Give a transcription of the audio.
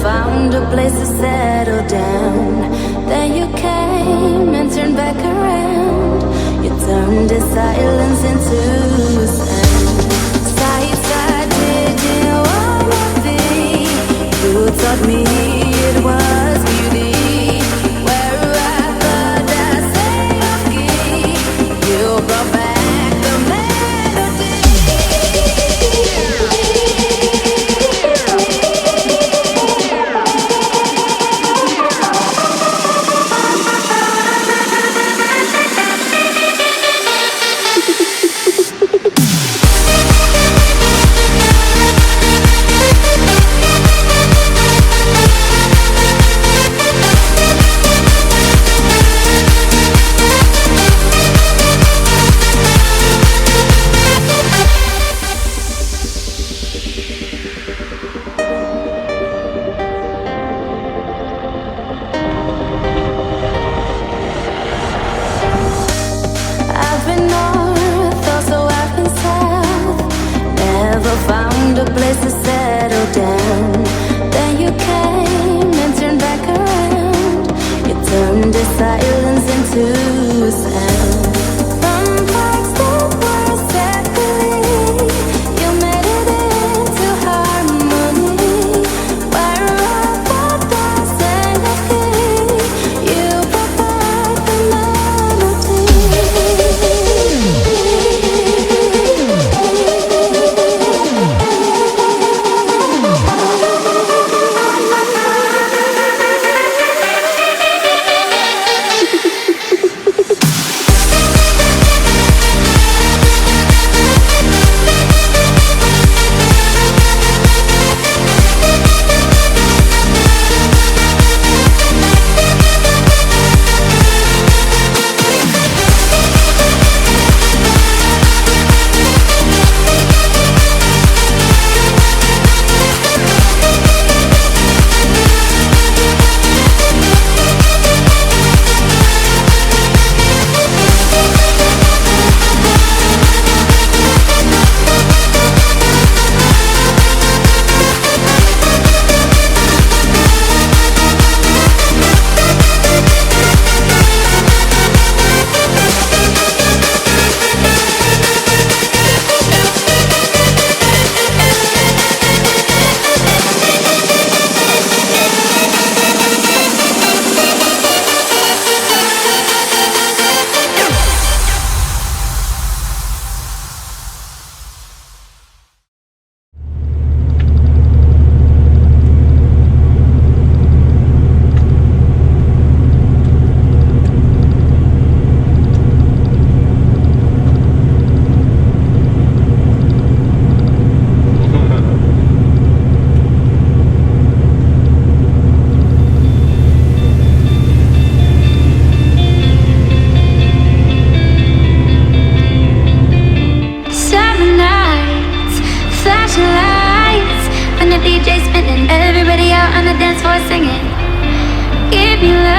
found a place to settle down. Then you came and turned back around. You turned the silence into sound. Side, side, didn't wanna be. You taught me it was beauty. Where I thought I say okay, you brought back the melody. I've been north, also I've been south. Never found a place to settle down. Then you came and turned back around. You turned the silence into sound. From parts that were separate, you made it into harmony. Where I thought I sang of key, you brought back the melody. Summer nights, flashing lights, when the DJ's spinning, everybody out on the dance floor singing. Give me love.